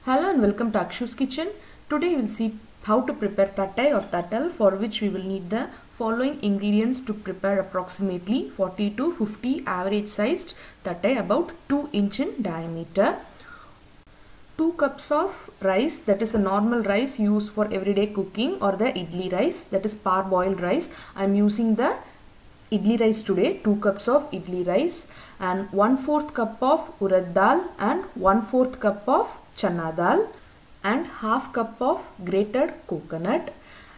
Hello and welcome to Akshu's Kitchen. Today we will see how to prepare Thattai or Thattal, for which we will need the following ingredients to prepare approximately 40 to 50 average sized Thattai about 2 inch in diameter. 2 cups of rice, that is a normal rice used for everyday cooking, or the idli rice, that is parboiled rice. I am using the idli rice today, 2 cups of idli rice, and 1/4 cup of urad dal and 1/4 cup of chana dal and half cup of grated coconut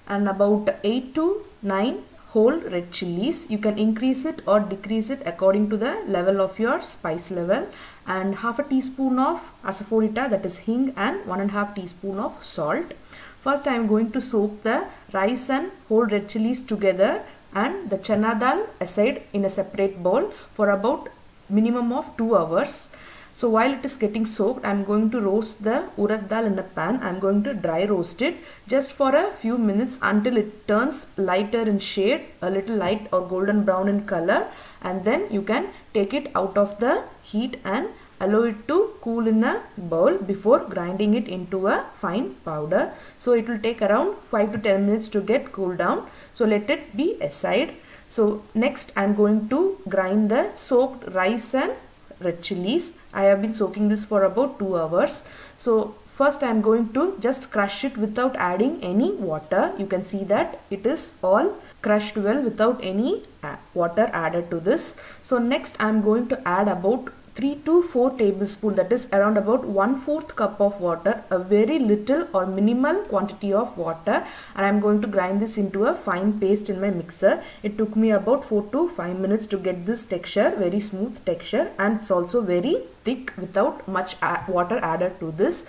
and about 8 to 9 whole red chilies. You can increase it or decrease it according to the level of your spice level, and half a teaspoon of asafoetida, that is hing, and 1.5 teaspoon of salt. First I am going to soak the rice and whole red chilies together and the chana dal aside in a separate bowl for about minimum of 2 hours. So while it is getting soaked, I am going to roast the urad dal in a pan. I am going to dry roast it just for a few minutes until it turns lighter in shade, a little light or golden brown in color, and then you can take it out of the heat and allow it to cool in a bowl before grinding it into a fine powder. So it will take around 5 to 10 minutes to get cooled down. So let it be aside. So next I am going to grind the soaked rice and red chilies. I have been soaking this for about 2 hours. So first I am going to just crush it without adding any water. You can see that it is all crushed well without any water added to this. So next I am going to add about 3 to 4 tablespoons, that is around about 1/4 cup of water, a very little or minimal quantity of water, and I am going to grind this into a fine paste in my mixer. It took me about 4 to 5 minutes to get this texture, very smooth texture, and it's also very thick without much water added to this.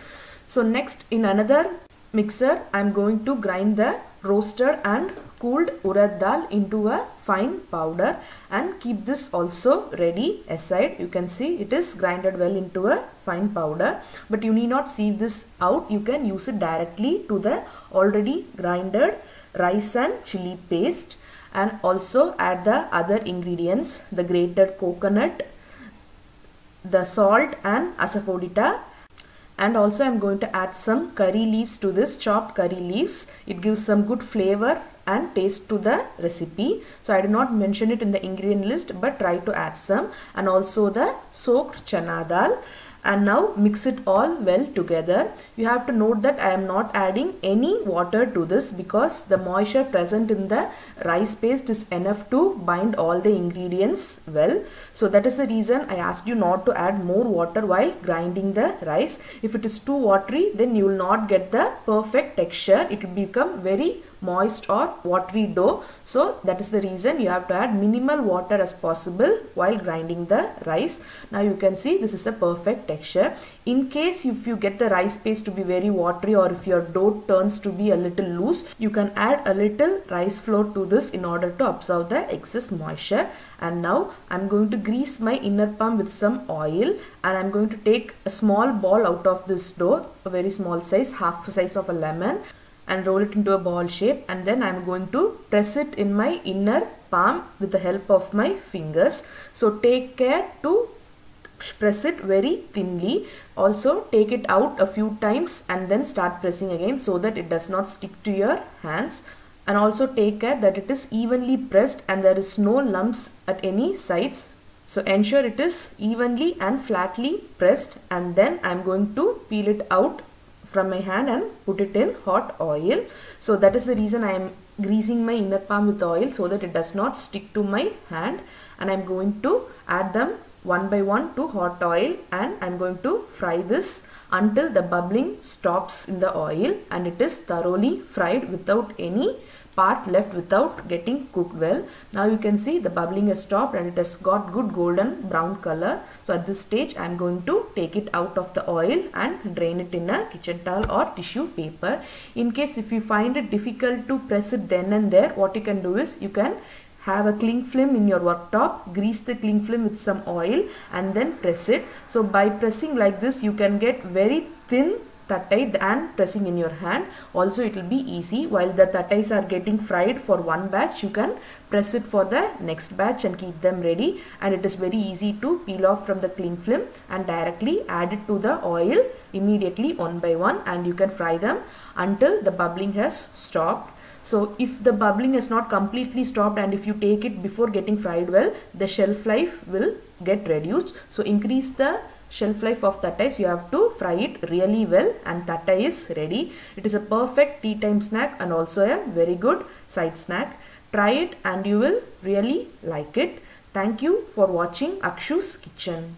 So next in another mixer I am going to grind the roasted and cooled urad dal into a fine powder and keep this also ready aside. You can see it is grinded well into a fine powder, but you need not sieve this out. You can use it directly to the already grinded rice and chili paste, and also add the other ingredients, the grated coconut, the salt and asafoetida. And also I am going to add some curry leaves to this, chopped curry leaves. It gives some good flavor and taste to the recipe. So I do not mention it in the ingredient list, but try to add some. And also the soaked chana dal. And now mix it all well together. You have to note that I am not adding any water to this because the moisture present in the rice paste is enough to bind all the ingredients well. So that is the reason I asked you not to add more water while grinding the rice. If it is too watery, then you will not get the perfect texture. It will become very moist or watery dough. So that is the reason you have to add minimal water as possible while grinding the rice. Now you can see this is a perfect texture. In case if you get the rice paste to be very watery, or if your dough turns to be a little loose, you can add a little rice flour to this in order to absorb the excess moisture. And now I am going to grease my inner palm with some oil, and I am going to take a small ball out of this dough, a very small size, half the size of a lemon, and roll it into a ball shape, and then I am going to press it in my inner palm with the help of my fingers. So take care to press it very thinly. Also take it out a few times and then start pressing again so that it does not stick to your hands. And also take care that it is evenly pressed and there is no lumps at any sides. So ensure it is evenly and flatly pressed, and then I am going to peel it out from my hand and put it in hot oil. So that is the reason I am greasing my inner palm with oil, so that it does not stick to my hand. And I am going to add them one by one to hot oil, and I am going to fry this until the bubbling stops in the oil and it is thoroughly fried without any part left without getting cooked well. Now you can see the bubbling has stopped and it has got good golden brown color. So at this stage I am going to take it out of the oil and drain it in a kitchen towel or tissue paper. In case if you find it difficult to press it then and there, what you can do is you can have a cling film in your worktop, grease the cling film with some oil and then press it. So by pressing like this, you can get very thin thattai and pressing in your hand. Also it will be easy. While the thattais are getting fried for one batch, you can press it for the next batch and keep them ready. And it is very easy to peel off from the cling film and directly add it to the oil immediately one by one, and you can fry them until the bubbling has stopped. So if the bubbling has not completely stopped and if you take it before getting fried well, the shelf life will get reduced. So increase the shelf life of thattai. You have to fry it really well, and thattai is ready. It is a perfect tea time snack and also a very good side snack. Try it and you will really like it. Thank you for watching Akshu's Kitchen.